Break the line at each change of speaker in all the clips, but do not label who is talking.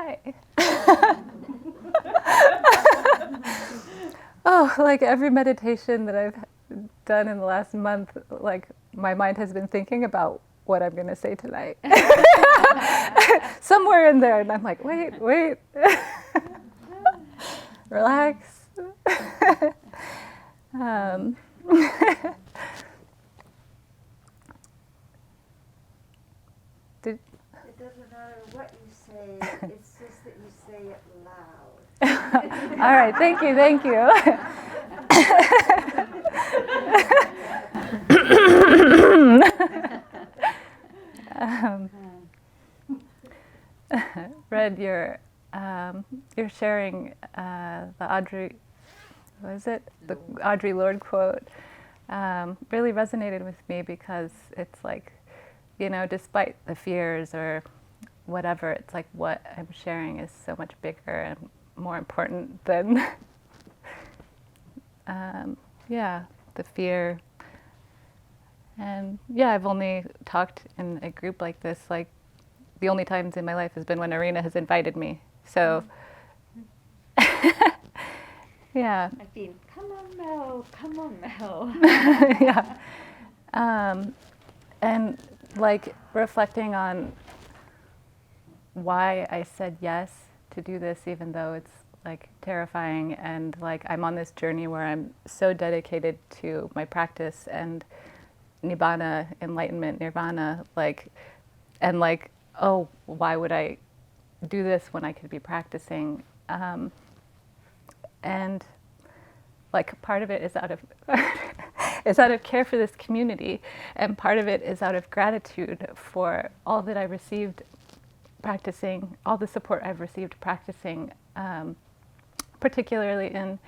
Hi. Oh, like every meditation that I've done in the last month, like my mind has been thinking about what I'm going to say tonight. Somewhere in there, and I'm like, wait. Relax. um, did,
It doesn't matter what you say, it's just that you say it loud.
All right, thank you. Red, you're sharing the Audrey, what is it? The Audrey Lorde quote really resonated with me because it's like, despite the fears or whatever, it's like what I'm sharing is so much bigger and more important than, the fear. And I've only talked in a group like this, like the only times in my life has been when Arena has invited me. So, yeah.
I've been, come on, Mel.
Yeah. And like reflecting on why I said yes to do this, even though it's like terrifying, and like I'm on this journey where I'm so dedicated to my practice and nibbana, enlightenment, nirvana, and oh, why would I do this when I could be practicing? And like part of it is out of is out of care for this community, and part of it is out of gratitude for all that I received practicing, all the support I've received practicing, particularly in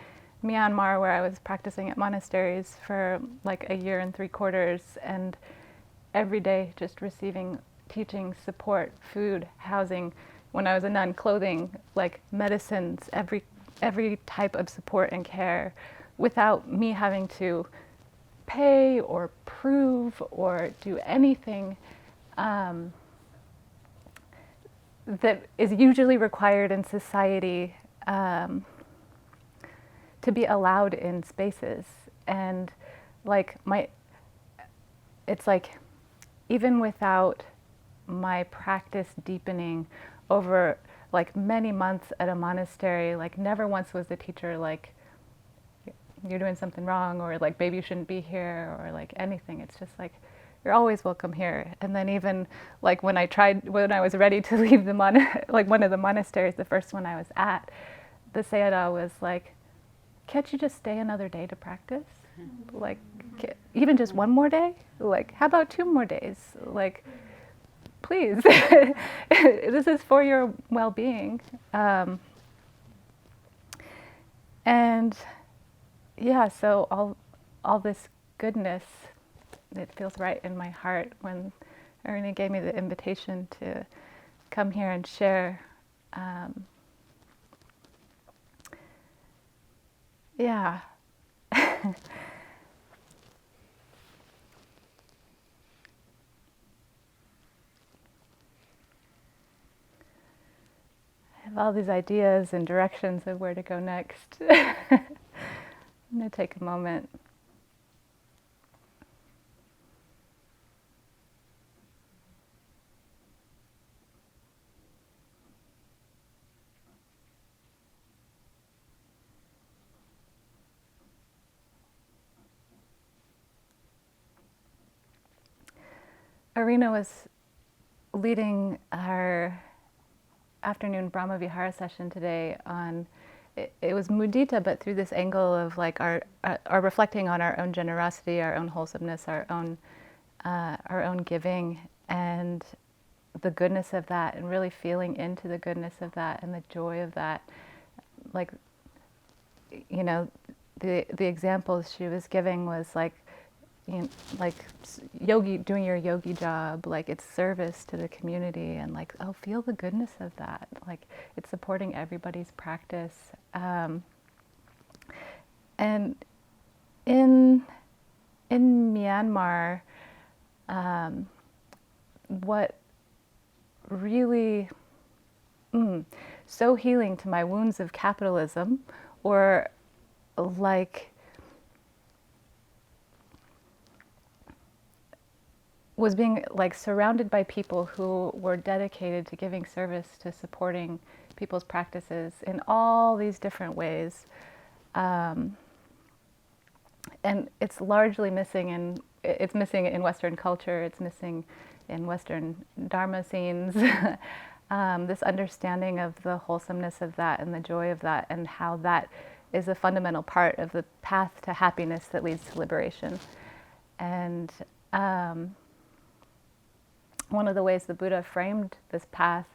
Myanmar, where I was practicing at monasteries for like 1 year and 3/4, and every day just receiving teaching, support, food, housing, when I was a nun, clothing, like medicines, every type of support and care, without me having to pay or prove or do anything that is usually required in society to be allowed in spaces. And like it's like even without my practice deepening over like many months at a monastery, like never once was the teacher like, you're doing something wrong, or like maybe you shouldn't be here, or like anything. It's just like, you're always welcome here. And then even like when I was ready to leave like one of the monasteries, the first one I was at, the Sayadaw was like, can't you just stay another day to practice? Like even just one more day? Like how about 2 more days? Like please, this is for your well-being. And so all this goodness, it feels right in my heart when Aruna gave me the invitation to come here and share. Yeah. I have all these ideas and directions of where to go next. I'm going to take a moment. Aruna was leading our afternoon Brahma Vihara session today on, it was mudita, but through this angle of like our reflecting on our own generosity, our own wholesomeness, our own giving, and the goodness of that, and really feeling into the goodness of that and the joy of that. Like, the examples she was giving was like, like yogi, doing your yogi job, like it's service to the community, and like, oh, feel the goodness of that. Like it's supporting everybody's practice. And in Myanmar, what really so healing to my wounds of capitalism, or like was being like surrounded by people who were dedicated to giving service, to supporting people's practices in all these different ways. And it's largely missing in Western culture. It's missing in Western Dharma scenes. This understanding of the wholesomeness of that and the joy of that, and how that is a fundamental part of the path to happiness that leads to liberation. And one of the ways the Buddha framed this path,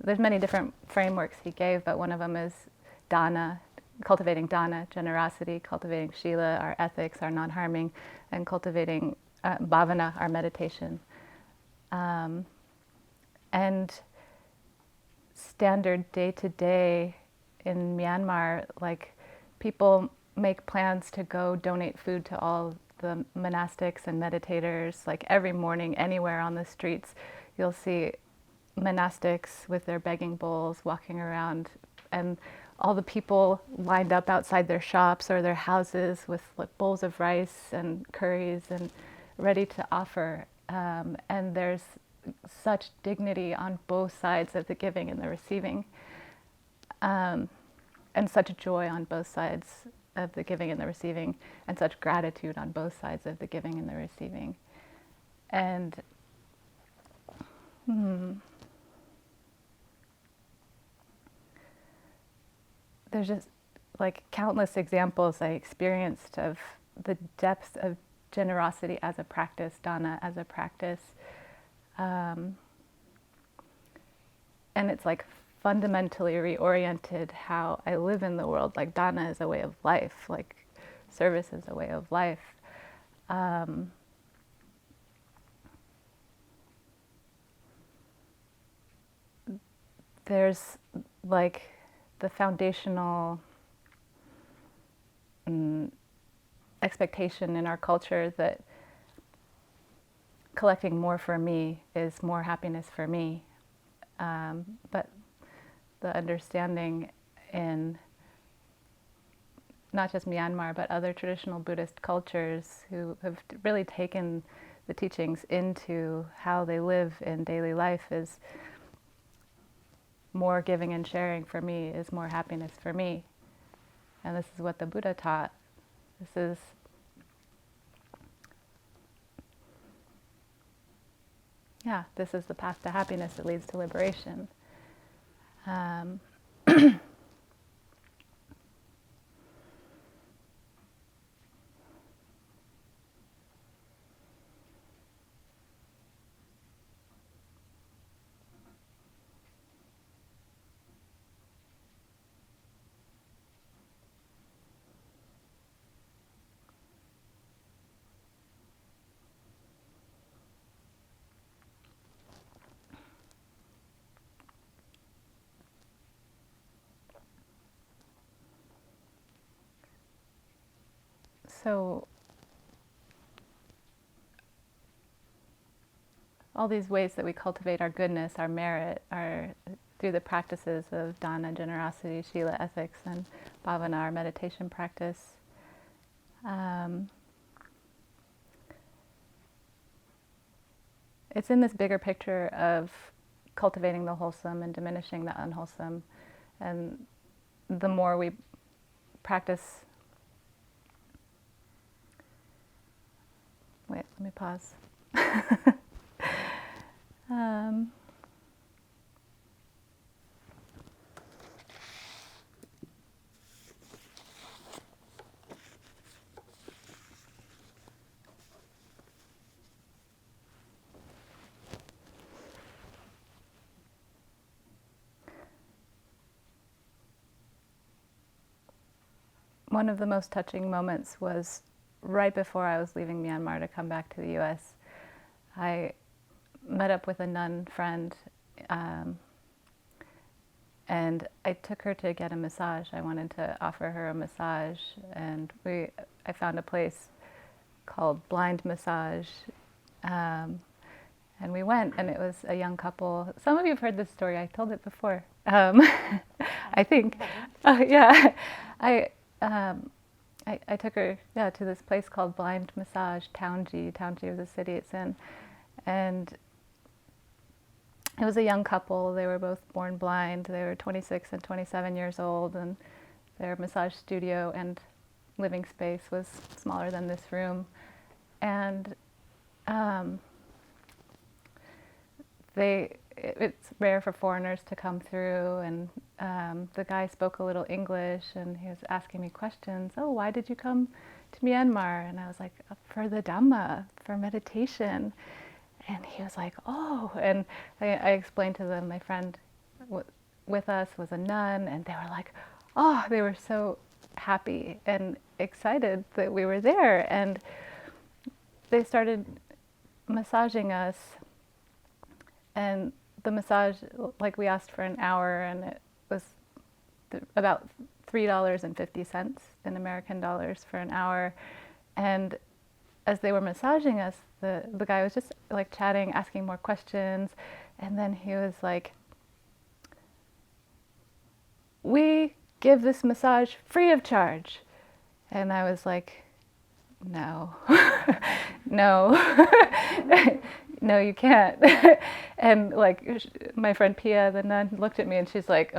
there's many different frameworks he gave, but one of them is dana, cultivating dana, generosity, cultivating shila, our ethics, our non-harming, and cultivating bhavana, our meditation. And standard day-to-day in Myanmar, like people make plans to go donate food to all the monastics and meditators. Like every morning, anywhere on the streets, you'll see monastics with their begging bowls walking around, and all the people lined up outside their shops or their houses with like bowls of rice and curries and ready to offer. And there's such dignity on both sides of the giving and the receiving, and such joy on both sides of the giving and the receiving, and such gratitude on both sides of the giving and the receiving. And there's just like countless examples I experienced of the depth of generosity as a practice, dana as a practice. And it's like fundamentally reoriented how I live in the world. Like dana is a way of life, like service is a way of life. There's like the foundational expectation in our culture that collecting more for me is more happiness for me. But the understanding in not just Myanmar, but other traditional Buddhist cultures who have really taken the teachings into how they live in daily life is more giving and sharing for me is more happiness for me. And this is what the Buddha taught. This is the path to happiness that leads to liberation. So all these ways that we cultivate our goodness, our merit, are through the practices of dana, generosity, shila, ethics, and bhavana, our meditation practice. It's in this bigger picture of cultivating the wholesome and diminishing the unwholesome. And the more we practice... Wait, let me pause. One of the most touching moments was right before I was leaving Myanmar to come back to the US. I met up with a nun friend, and I took her to get a massage. I wanted to offer her a massage, and I found a place called Blind Massage, And we went, and it was a young couple. Some of you have heard this story. I told it before. I think. Yeah. I, I took her to this place called Blind Massage, Taunji. Taunji was the city it's in. And it was a young couple. They were both born blind. They were 26 and 27 years old, and their massage studio and living space was smaller than this room. And it's rare for foreigners to come through, and the guy spoke a little English, and he was asking me questions. Oh, why did you come to Myanmar? And I was like, for the Dhamma, for meditation. And he was like, oh, and I explained to them, my friend with us was a nun, and they were like, oh, they were so happy and excited that we were there. And they started massaging us, and the massage, like we asked for an hour, and it was about $3.50 in American dollars for an hour. And as they were massaging us, the guy was just like chatting, asking more questions, and then he was like, we give this massage free of charge. And I was like, no, no, no, you can't. And like my friend Pia, the nun, looked at me and she's like,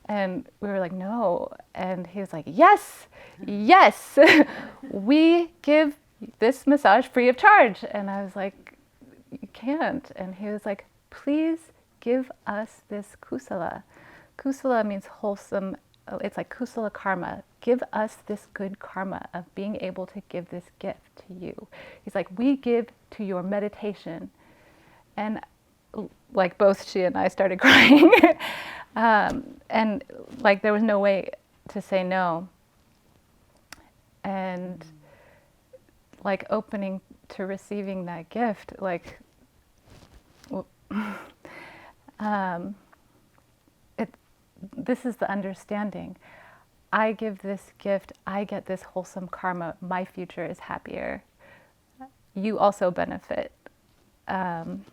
and we were like, no. And he was like, yes, yes, we give this massage free of charge. And I was like, you can't. And he was like, please give us this kusala. Kusala means wholesome. It's like kusala karma. Give us this good karma of being able to give this gift to you. He's like, we give to your meditation. And like both she and I started crying. And like there was no way to say no. And like opening to receiving that gift, like this is the understanding. I give this gift, I get this wholesome karma, my future is happier. You also benefit. And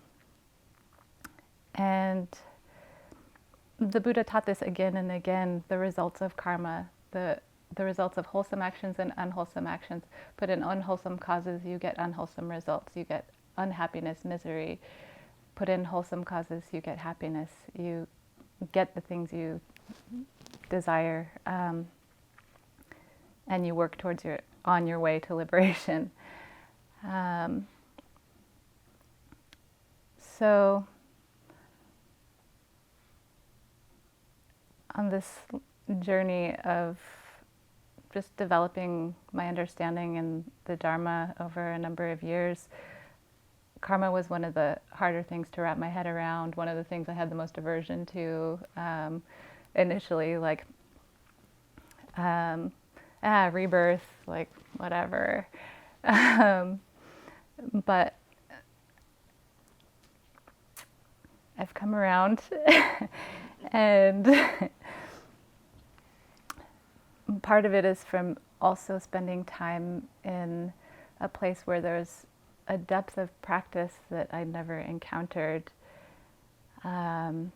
the Buddha taught this again and again, the results of karma, the results of wholesome actions and unwholesome actions. Put in unwholesome causes, you get unwholesome results. You get unhappiness, misery. Put in wholesome causes, you get happiness. You get the things you desire, and you work towards on your way to liberation. So on this journey of just developing my understanding in the Dharma over a number of years, karma was one of the harder things to wrap my head around, one of the things I had the most aversion to initially, like rebirth, like whatever. But I've come around and part of it is from also spending time in a place where there's a depth of practice that I'd never encountered. I'd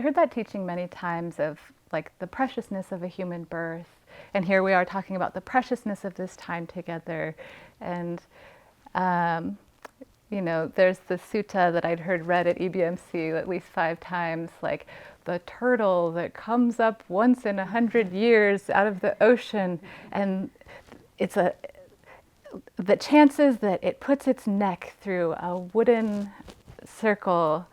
heard that teaching many times of like the preciousness of a human birth, and here we are talking about the preciousness of this time together. And you know, there's the sutta that I'd heard read at EBMC at least 5 times, like the turtle that comes up once in 100 years out of the ocean, and it's the chances that it puts its neck through a wooden circle,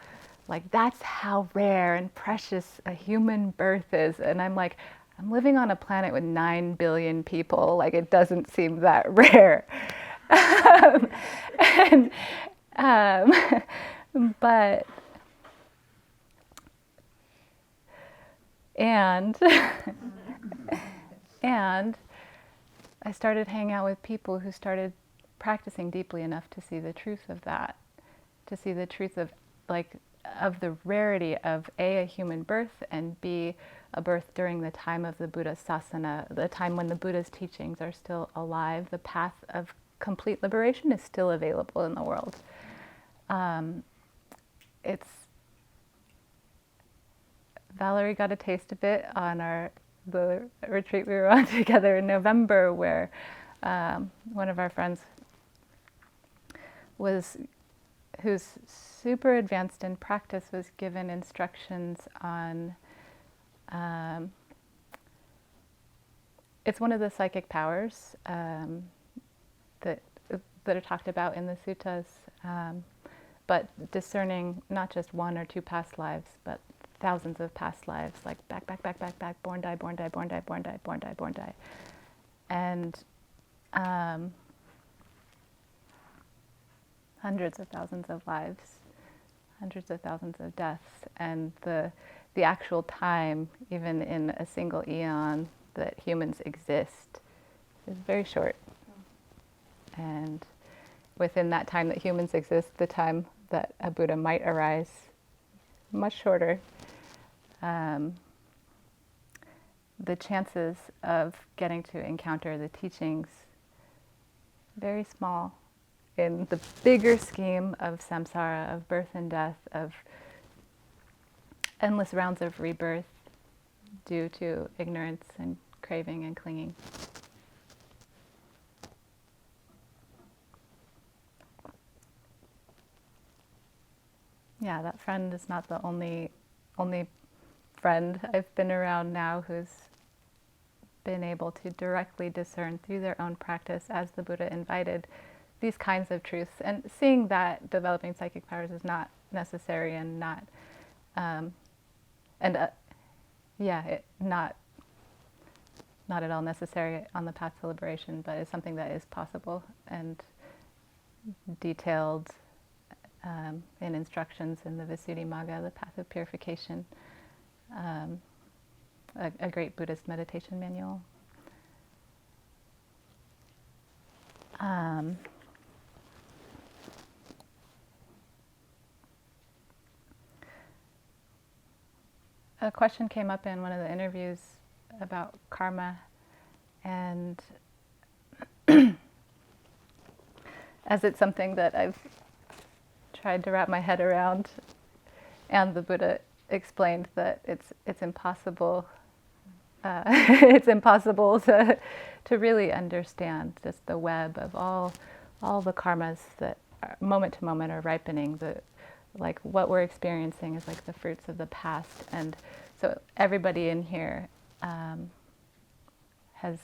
like that's how rare and precious a human birth is. And I'm like, I'm living on a planet with 9 billion people, like it doesn't seem that rare. But and I started hanging out with people who started practicing deeply enough to see the truth of that, to see the truth of of the rarity of A, a human birth, and B, a birth during the time of the Buddha Sasana, the time when the Buddha's teachings are still alive, the path of complete liberation is still available in the world. It's Valerie got a taste of it on the retreat we were on together in November, where one of our friends who's super advanced in practice was given instructions on it's one of the psychic powers that are talked about in the suttas, but discerning not just one or two past lives, but thousands of past lives, like back, born, die, born, die, born, die, born, die, born, die, born, die. And hundreds of thousands of lives, hundreds of thousands of deaths, and the actual time, even in a single eon, that humans exist is very short. And within that time that humans exist, the time that a Buddha might arise, much shorter. The chances of getting to encounter the teachings, very small. In the bigger scheme of samsara, of birth and death, of endless rounds of rebirth due to ignorance and craving and clinging. Yeah, that friend is not the only friend I've been around now who's been able to directly discern through their own practice, as the Buddha invited, these kinds of truths. And seeing that developing psychic powers is not necessary and not, not at all necessary on the path to liberation, but is something that is possible and detailed in instructions in the Visuddhimagga, the path of purification, a great Buddhist meditation manual. A question came up in one of the interviews about karma, and as it's something that I've tried to wrap my head around, and the Buddha explained that it's impossible. It's impossible to really understand just the web of all the karmas that are, moment to moment are ripening. Like what we're experiencing is like the fruits of the past, and so everybody in here has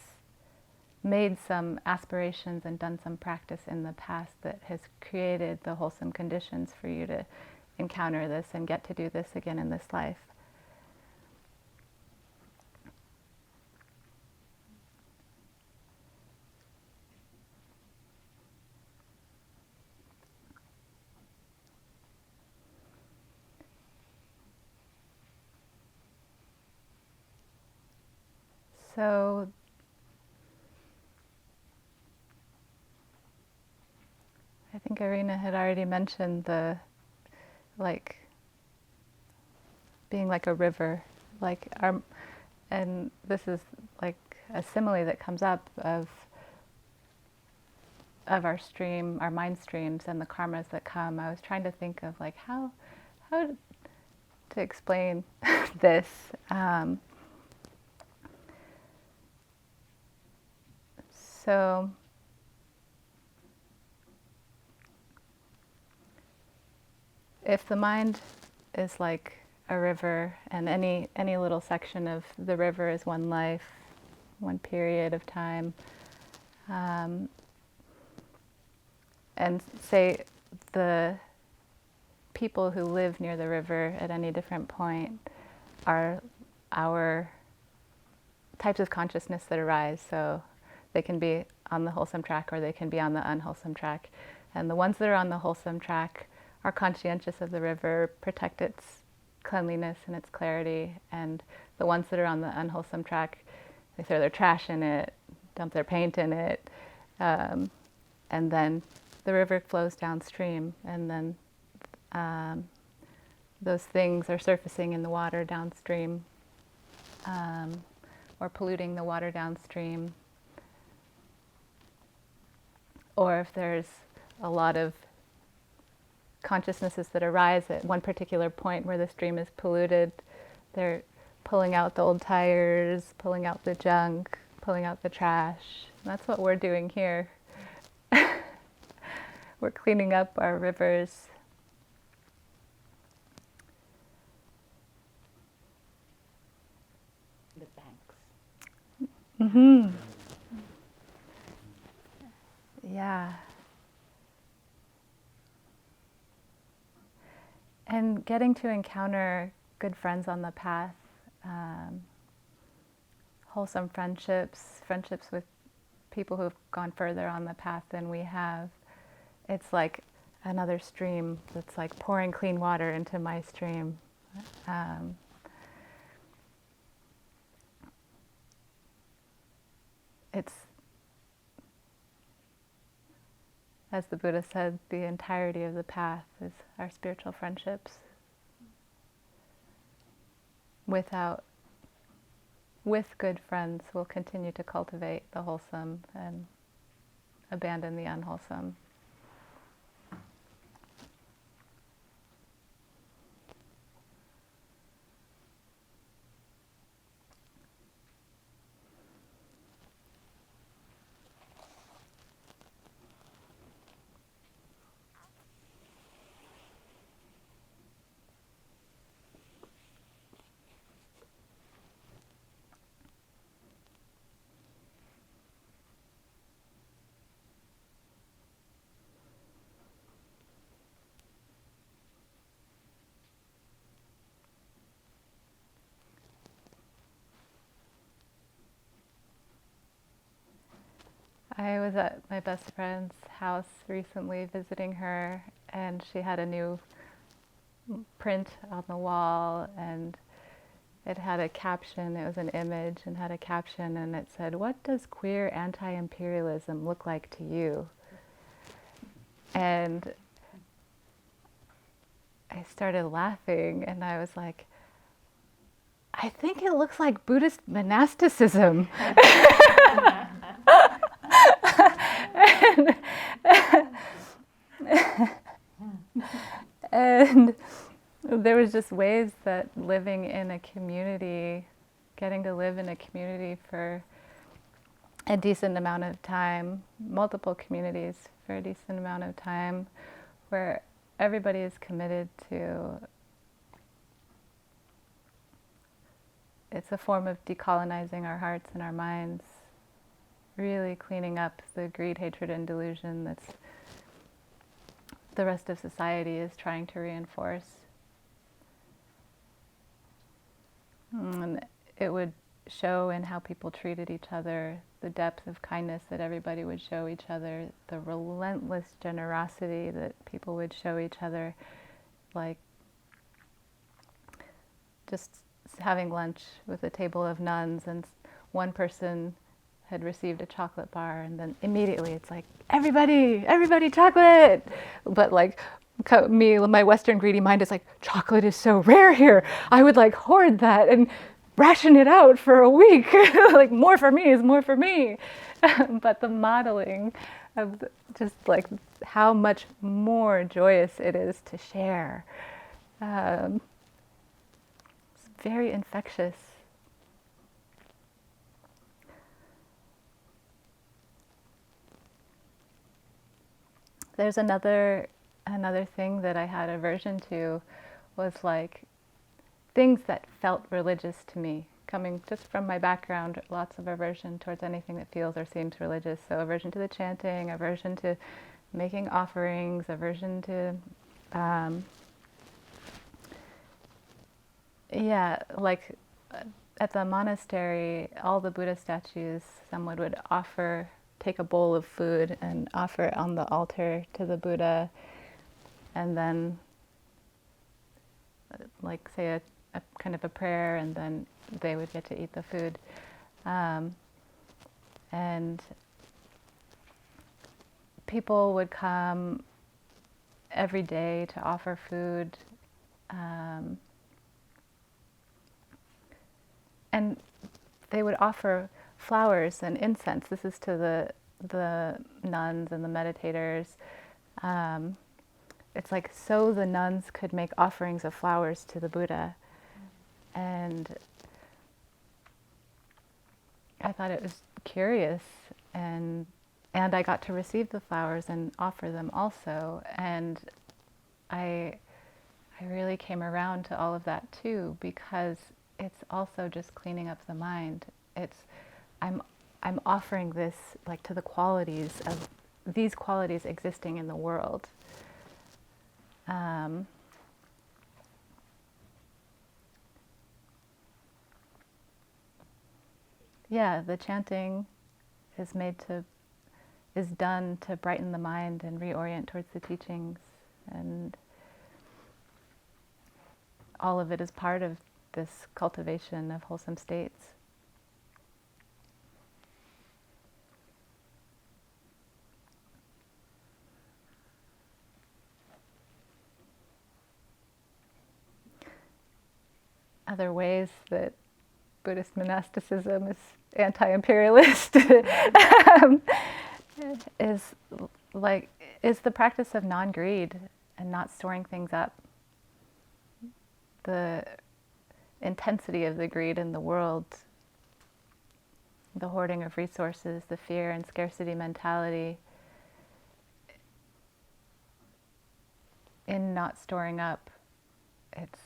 made some aspirations and done some practice in the past that has created the wholesome conditions for you to encounter this and get to do this again in this life. So I think Irina had already mentioned the being like a river, and this is like a simile that comes up of our stream, our mind streams, and the karmas that come. I was trying to think of like how to explain this. So if the mind is like a river, and any little section of the river is one life, one period of time, and say the people who live near the river at any different point are our types of consciousness that arise. So they can be on the wholesome track or they can be on the unwholesome track. And the ones that are on the wholesome track are conscientious of the river, protect its cleanliness and its clarity. And the ones that are on the unwholesome track, they throw their trash in it, dump their paint in it, and then the river flows downstream, and then those things are surfacing in the water downstream, or polluting the water downstream. or if there's a lot of consciousnesses that arise at one particular point where the stream is polluted, they're pulling out the old tires, pulling out the junk, pulling out the trash. That's what we're doing here. We're cleaning up our rivers.
The banks.
Mm-hmm. Yeah. And getting to encounter good friends on the path, wholesome friendships, friendships with people who've gone further on the path than we have. It's like another stream that's like pouring clean water into my stream. It's, as the Buddha said, the entirety of the path is our spiritual friendships. With good friends, we'll continue to cultivate the wholesome and abandon the unwholesome. I was at my best friend's house recently visiting her, and she had a new print on the wall, and it had a caption. It was an image and had a caption, and it said, "What does queer anti-imperialism look like to you?" And I started laughing, and I was like, I think it looks like Buddhist monasticism. And there was just ways that living in a community, getting to live in a community for a decent amount of time, multiple communities for a decent amount of time, where everybody is committed to, it's a form of decolonizing our hearts and our minds, really cleaning up the greed, hatred, and delusion that's the rest of society is trying to reinforce. And it would show in how people treated each other, the depth of kindness that everybody would show each other, the relentless generosity that people would show each other, like just having lunch with a table of nuns, and one person had received a chocolate bar, and then immediately it's like, everybody chocolate! But like me, my Western greedy mind is like, chocolate is so rare here. I would like hoard that and ration it out for a week. Like, more for me is more for me. But the modeling of just like how much more joyous it is to share. It's very infectious. There's another thing that I had aversion to, was like things that felt religious to me. Coming just from my background, lots of aversion towards anything that feels or seems religious. So aversion to the chanting, aversion to making offerings, aversion to, like at the monastery, all the Buddha statues, someone would take a bowl of food and offer it on the altar to the Buddha, and then like say a kind of a prayer, and then they would get to eat the food. And people would come every day to offer food. And they would offer flowers and incense. This is to the nuns and the meditators. It's like so the nuns could make offerings of flowers to the Buddha. And I thought it was curious, and I got to receive the flowers and offer them also. And I really came around to all of that too, because it's also just cleaning up the mind. I'm offering this like to the qualities of these qualities existing in the world. Yeah, the chanting is done to brighten the mind and reorient towards the teachings, and all of it is part of this cultivation of wholesome states. Other ways that Buddhist monasticism is anti-imperialist is is the practice of non-greed and not storing things up. The intensity of the greed in the world, the hoarding of resources, the fear and scarcity mentality, in not storing up, it's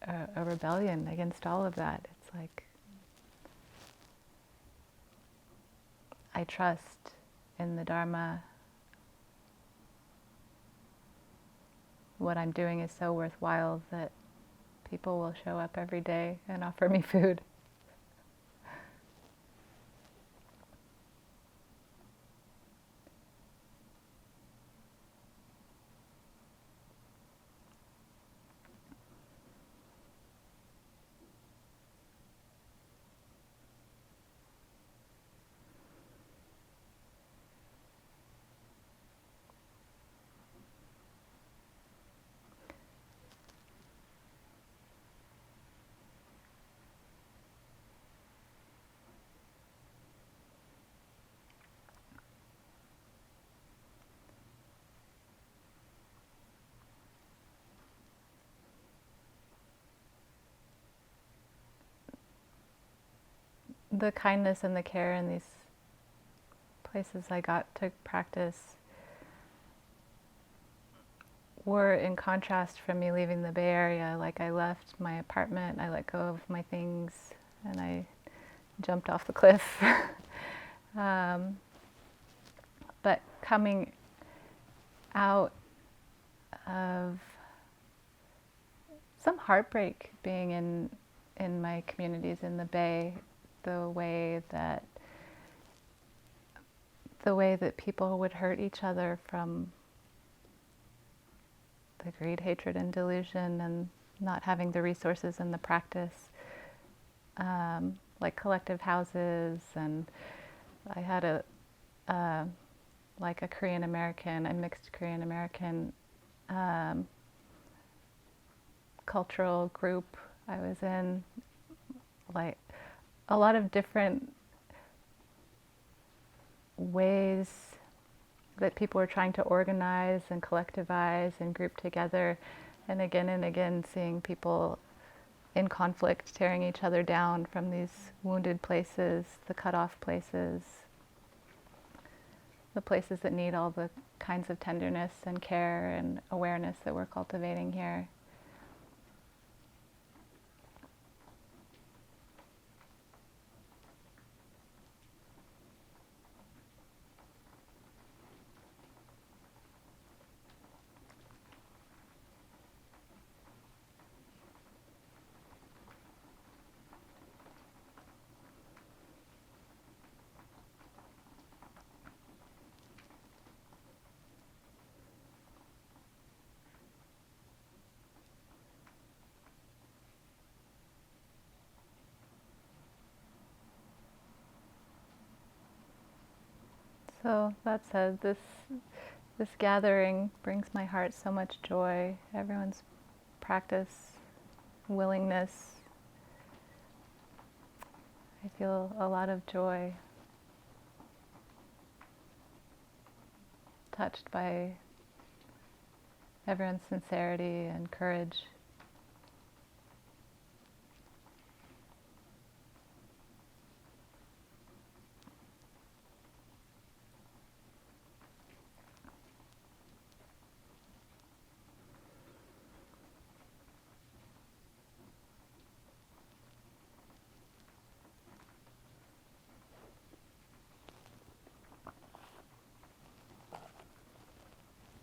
a rebellion against all of that. It's like, I trust in the Dharma. What I'm doing is so worthwhile that people will show up every day and offer me food. The kindness and the care in these places I got to practice were in contrast from me leaving the Bay Area. Like, I left my apartment, I let go of my things, and I jumped off the cliff. But coming out of some heartbreak being in my communities in the Bay, the way that people would hurt each other from the greed, hatred, and delusion, and not having the resources and the practice, like collective houses. And I had a Korean American, a mixed Korean American cultural group I was in, like a lot of different ways that people were trying to organize and collectivize and group together, and again seeing people in conflict tearing each other down from these wounded places, the cut off places, the places that need all the kinds of tenderness and care and awareness that we're cultivating here. So that said, this gathering brings my heart so much joy. Everyone's practice, willingness. I feel a lot of joy. touched by everyone's sincerity and courage.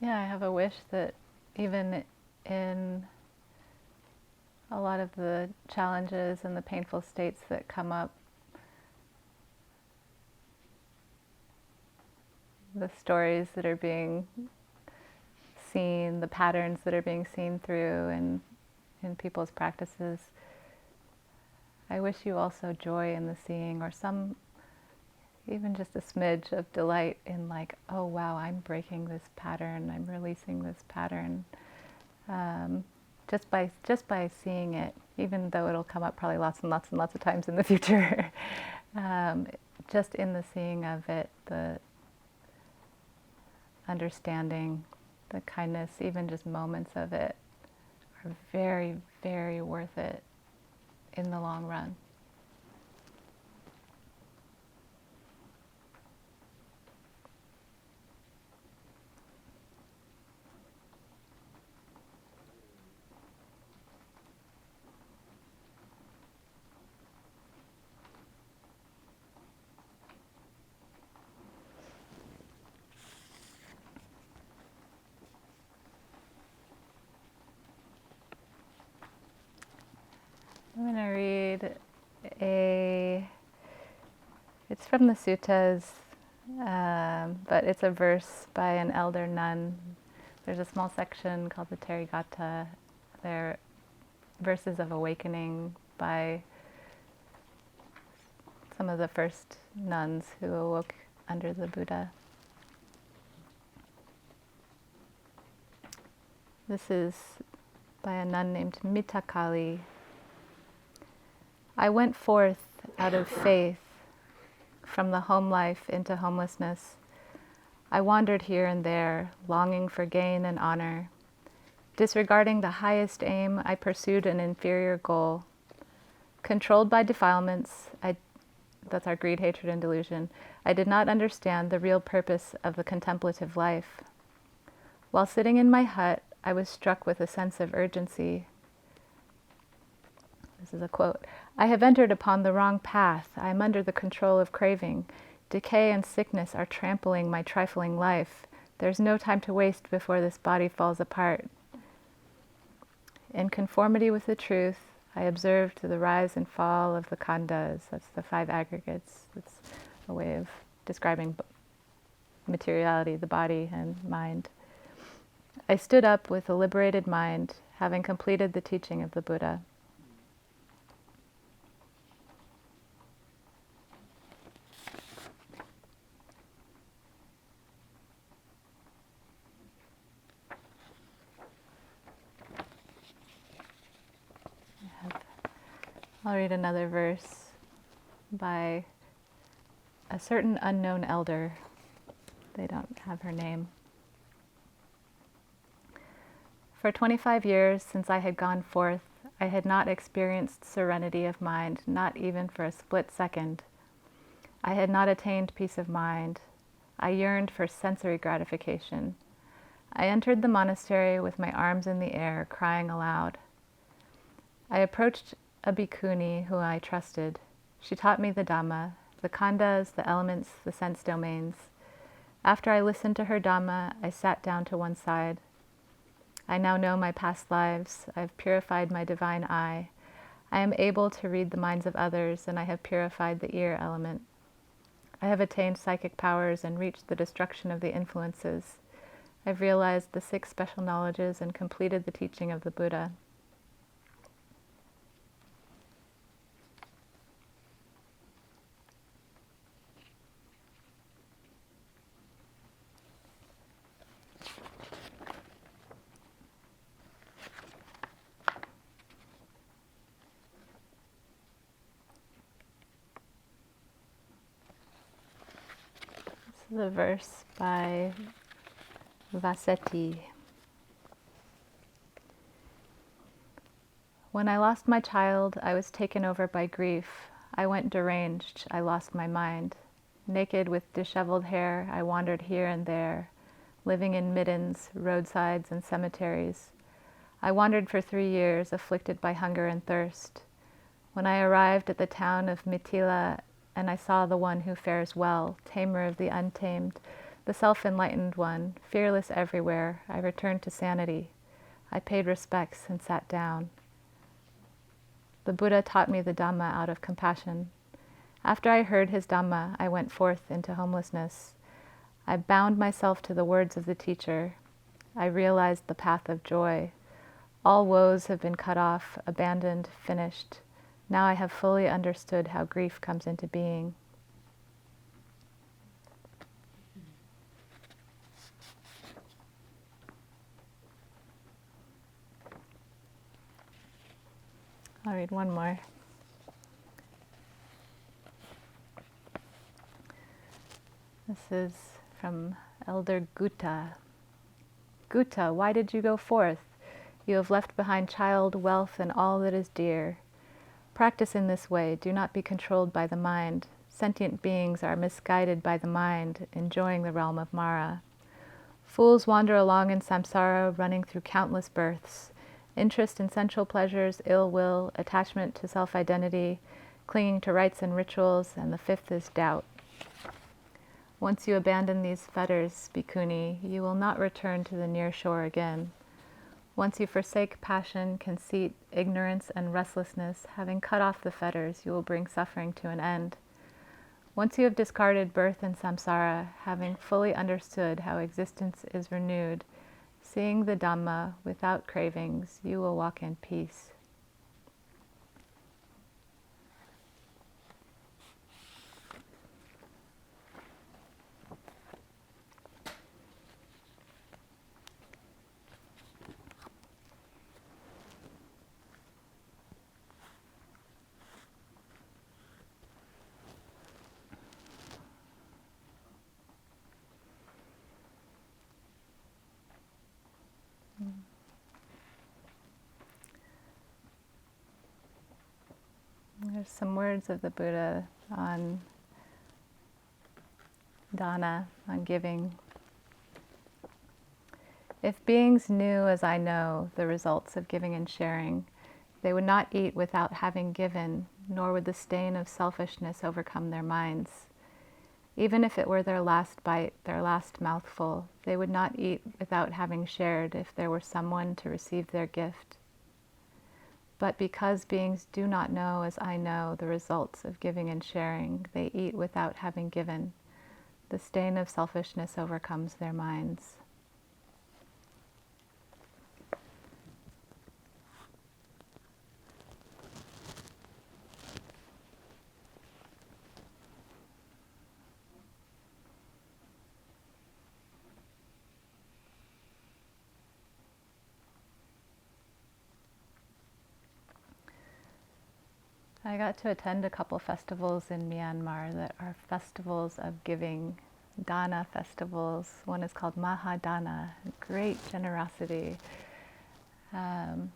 Yeah, I have a wish that even in a lot of the challenges and the painful states that come up, the stories that are being seen, the patterns that are being seen through in people's practices, I wish you also joy in the seeing, or some, even just a smidge of delight in like, oh wow, I'm breaking this pattern, I'm releasing this pattern. Just by seeing it, even though it'll come up probably lots and lots and lots of times in the future, just in the seeing of it, the understanding, the kindness, even just moments of it are very, very worth it in the long run. I'm going to read it's from the suttas, but it's a verse by an elder nun. There's a small section called the Therigatha. They're verses of awakening by some of the first nuns who awoke under the Buddha. This is by a nun named Mittakali. I went forth out of faith from the home life into homelessness. I wandered here and there, longing for gain and honor. Disregarding the highest aim, I pursued an inferior goal. Controlled by defilements, that's our greed, hatred, and delusion, I did not understand the real purpose of the contemplative life. While sitting in my hut, I was struck with a sense of urgency. This is a quote. I have entered upon the wrong path. I am under the control of craving. Decay and sickness are trampling my trifling life. There's no time to waste before this body falls apart. In conformity with the truth, I observed the rise and fall of the khandhas. That's the 5 aggregates. It's a way of describing materiality, the body and mind. I stood up with a liberated mind, having completed the teaching of the Buddha. I'll read another verse by a certain unknown elder. They don't have her name. For 25 years since I had gone forth, I had not experienced serenity of mind, not even for a split second. I had not attained peace of mind. I yearned for sensory gratification. I entered the monastery with my arms in the air, crying aloud. I approached a bhikkhuni who I trusted. She taught me the Dhamma, the khandhas, the elements, the sense domains. After I listened to her Dhamma, I sat down to one side. I now know my past lives. I have purified my divine eye. I am able to read the minds of others, and I have purified the ear element. I have attained psychic powers and reached the destruction of the influences. I've realized the 6 special knowledges and completed the teaching of the Buddha. This is a verse by Vaseti. When I lost my child, I was taken over by grief. I went deranged. I lost my mind. Naked with disheveled hair, I wandered here and there, living in middens, roadsides, and cemeteries. I wandered for 3 years, afflicted by hunger and thirst. When I arrived at the town of Mithila, and I saw the one who fares well, tamer of the untamed, the self-enlightened one, fearless everywhere, I returned to sanity. I paid respects and sat down. The Buddha taught me the Dhamma out of compassion. After I heard his Dhamma, I went forth into homelessness. I bound myself to the words of the teacher. I realized the path of joy. All woes have been cut off, abandoned, finished. Now I have fully understood how grief comes into being. I'll read one more. This is from Elder Gutta. Gutta, why did you go forth? You have left behind child, wealth, and all that is dear. Practice in this way. Do not be controlled by the mind. Sentient beings are misguided by the mind, enjoying the realm of Mara. Fools wander along in samsara, running through countless births. Interest in sensual pleasures, ill will, attachment to self-identity, clinging to rites and rituals, and the fifth is doubt. Once you abandon these fetters, bhikkhuni, you will not return to the near shore again. Once you forsake passion, conceit, ignorance, and restlessness, having cut off the fetters, you will bring suffering to an end. Once you have discarded birth and samsara, having fully understood how existence is renewed, seeing the Dhamma without cravings, you will walk in peace. There's some words of the Buddha on dana, on giving. If beings knew as I know the results of giving and sharing, they would not eat without having given, nor would the stain of selfishness overcome their minds. Even if it were their last bite, their last mouthful, they would not eat without having shared if there were someone to receive their gift. But because beings do not know as I know the results of giving and sharing, they eat without having given. The stain of selfishness overcomes their minds. I got to attend a couple festivals in Myanmar that are festivals of giving, dana festivals. One is called Mahadana, great generosity. And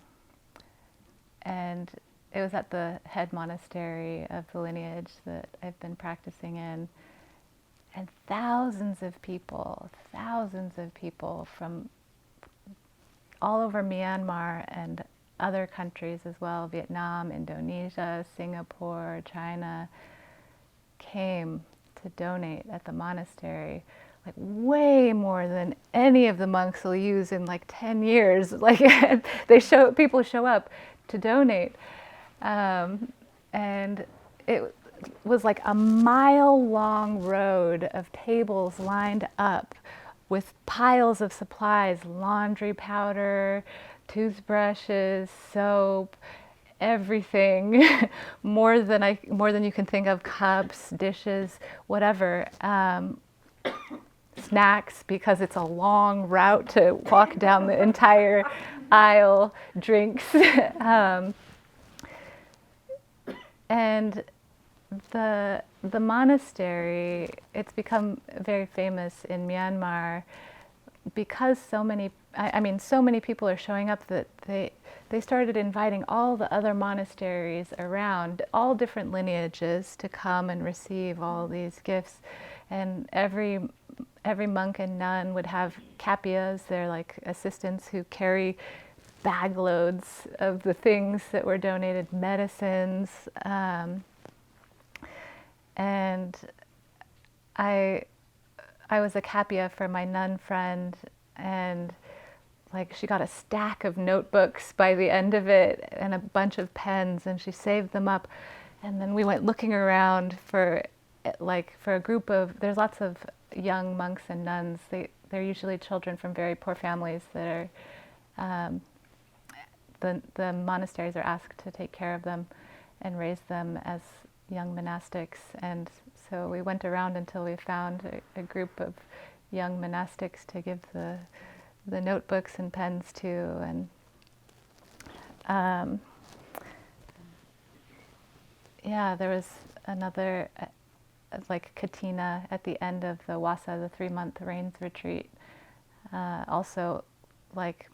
it was at the head monastery of the lineage that I've been practicing in. And thousands of people from all over Myanmar and other countries as well, Vietnam, Indonesia, Singapore, China, came to donate at the monastery, like way more than any of the monks will use in like 10 years. Like people show up to donate. And it was like a mile-long road of tables lined up with piles of supplies, laundry powder, toothbrushes, soap, everything, more than you can think of, cups, dishes, whatever, snacks, because it's a long route to walk down the entire aisle, drinks, and the monastery, it's become very famous in Myanmar. because so many people are showing up that they started inviting all the other monasteries around, all different lineages, to come and receive all these gifts. And every monk and nun would have kappiyas, they're like assistants who carry bag loads of the things that were donated, medicines. And I was a kappiya for my nun friend, and like she got a stack of notebooks by the end of it and a bunch of pens, and she saved them up. And then we went looking around for a group of, there's lots of young monks and nuns. They're usually children from very poor families that are, the monasteries are asked to take care of them and raise them as young monastics. And so we went around until we found a group of young monastics to give the notebooks and pens to. And there was another like katina at the end of the Wasa, the 3-month rains retreat. Also, like,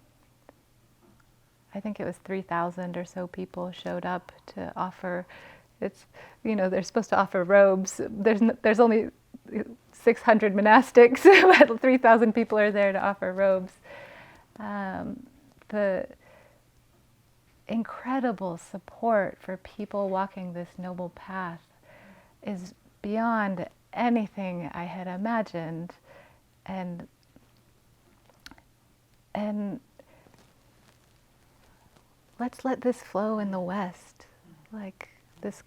I think it was 3,000 or so people showed up to offer. It's, they're supposed to offer robes. There's only 600 monastics, but 3,000 people are there to offer robes. The incredible support for people walking this noble path is beyond anything I had imagined. And let's let this flow in the West, like this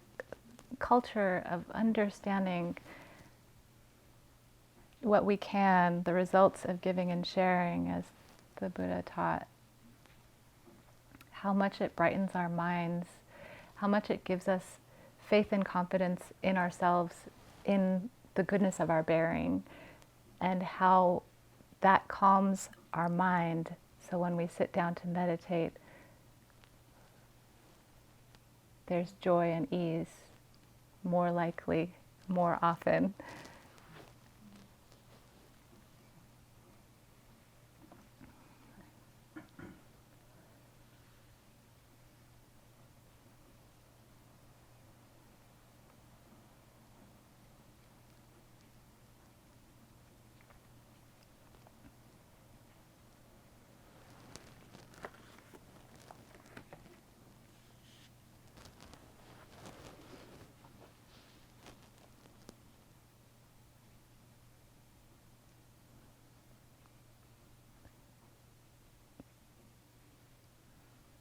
culture of understanding what we can, the results of giving and sharing, as the Buddha taught. How much it brightens our minds, how much it gives us faith and confidence in ourselves, in the goodness of our bearing, and how that calms our mind. So when we sit down to meditate, there's joy and ease more likely, more often.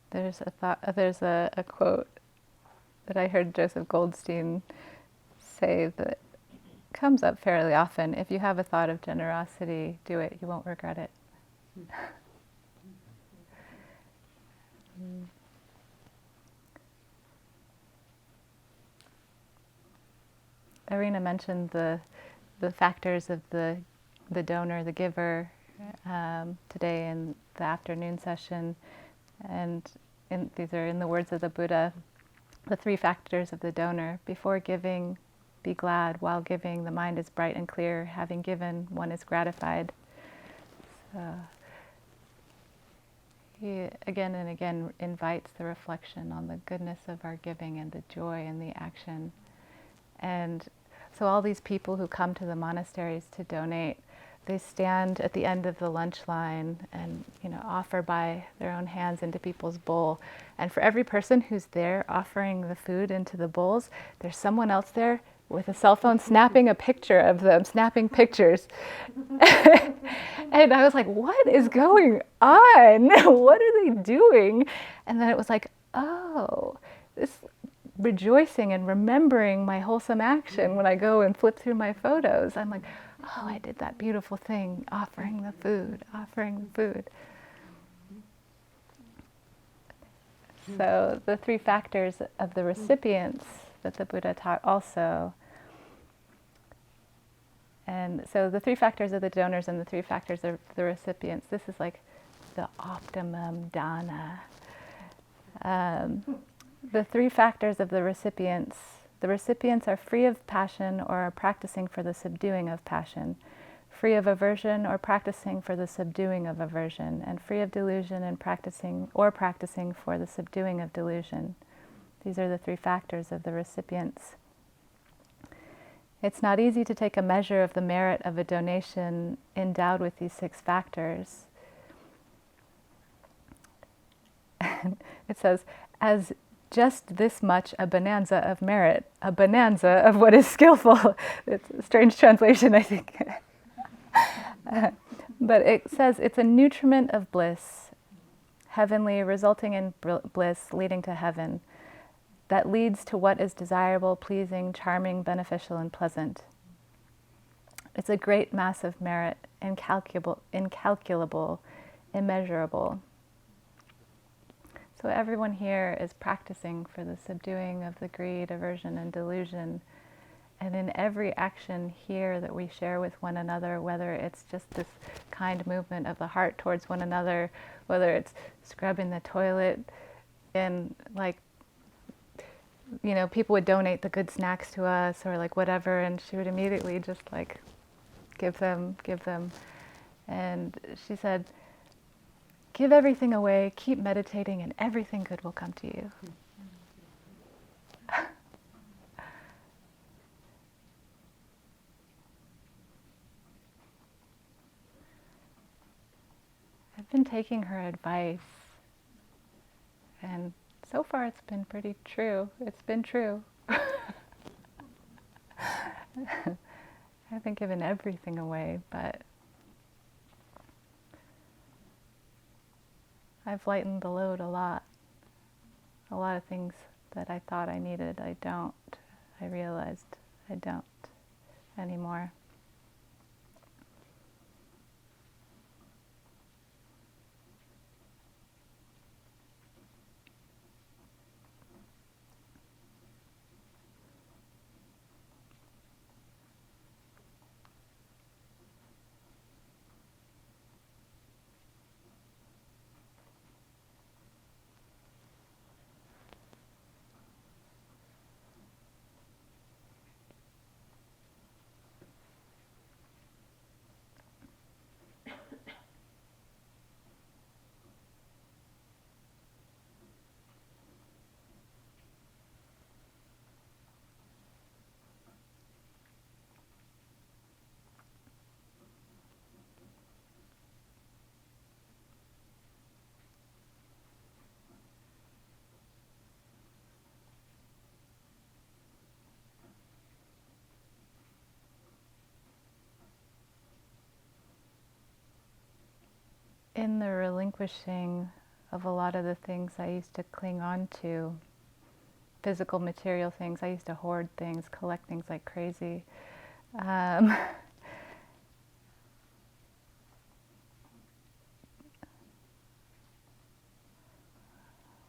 There's a quote that I heard Joseph Goldstein say that comes up fairly often. If you have a thought of generosity, do it. You won't regret it. Irina mentioned the factors of the donor, the giver, today in the afternoon session. And these are in the words of the Buddha, the 3 factors of the donor. Before giving, be glad. While giving, the mind is bright and clear. Having given, one is gratified. So he again and again invites the reflection on the goodness of our giving and the joy in the action. And so all these people who come to the monasteries to donate, they stand at the end of the lunch line and, offer by their own hands into people's bowl. And for every person who's there offering the food into the bowls, there's someone else there with a cell phone snapping a picture of them, snapping pictures. And I was like, what is going on? What are they doing? And then it was like, oh, this rejoicing and remembering my wholesome action when I go and flip through my photos. I'm like, oh, I did that beautiful thing, offering the food. So the 3 factors of the recipients that the Buddha taught also. And so the 3 factors of the donors and the 3 factors of the recipients, this is like the optimum dana. The 3 factors of the recipients are free of passion or are practicing for the subduing of passion, free of aversion or practicing for the subduing of aversion, and free of delusion and practicing for the subduing of delusion. These are the three factors of the recipients. It's not easy to take a measure of the merit of a donation endowed with these six factors. It says, as just this much a bonanza of merit, a bonanza of what is skillful. It's a strange translation, I think. But it says it's a nutriment of bliss, heavenly, resulting in bliss, leading to heaven, that leads to what is desirable, pleasing, charming, beneficial, and pleasant. It's a great mass of merit, incalculable, immeasurable. So everyone here is practicing for the subduing of the greed, aversion, and delusion. And in every action here that we share with one another, whether it's just this kind movement of the heart towards one another, whether it's scrubbing the toilet, and like, you know, people would donate the good snacks to us or like whatever, and she would immediately just like give them. And she said, give everything away, keep meditating, and everything good will come to you. I've been taking her advice, and so far it's been pretty true. It's been true. I haven't given everything away, but I've lightened the load a lot. A lot of things that I thought I needed, I don't. I realized I don't anymore. In the relinquishing of a lot of the things I used to cling on to, physical, material things, I used to hoard things, collect things like crazy. Where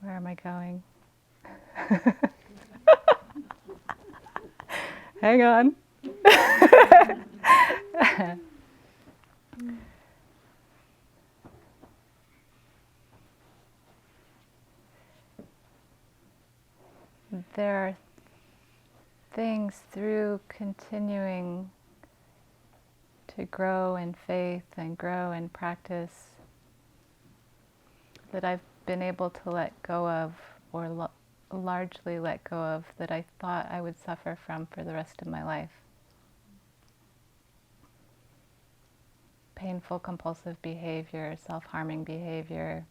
am I going? Hang on. There are things through continuing to grow in faith and grow in practice that I've been able to let go of, or largely let go of, that I thought I would suffer from for the rest of my life. Painful compulsive behavior, self-harming behavior,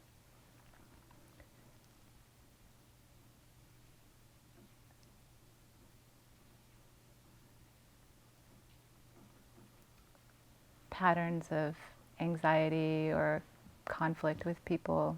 patterns of anxiety or conflict with people.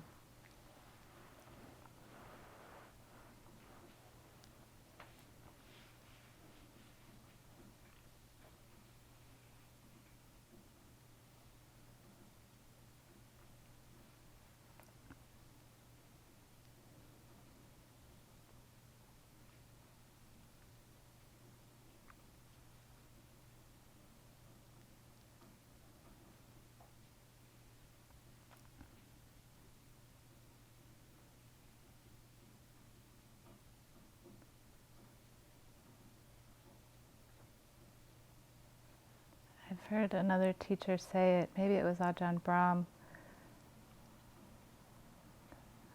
heard another teacher say it, maybe it was Ajahn Brahm.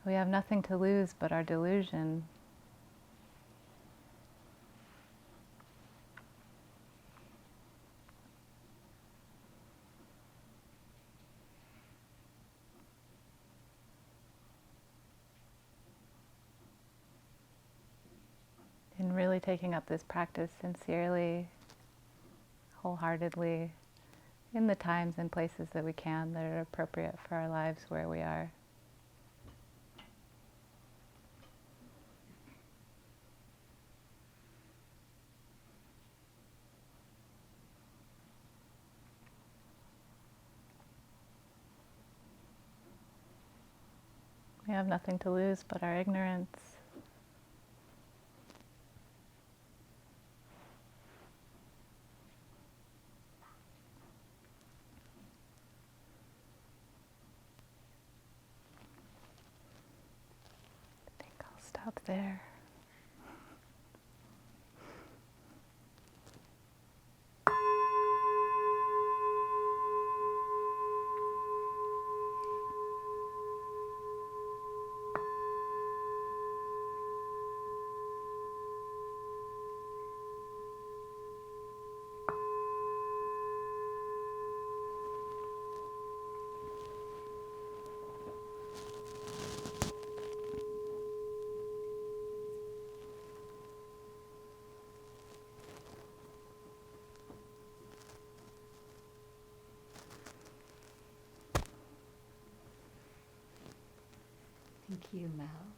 We have nothing to lose but our delusion. In really taking up this practice sincerely, wholeheartedly, in the times and places that we can, that are appropriate for our lives where we are. We have nothing to lose but our ignorance. I think I'll stop there.
Thank you, Mel.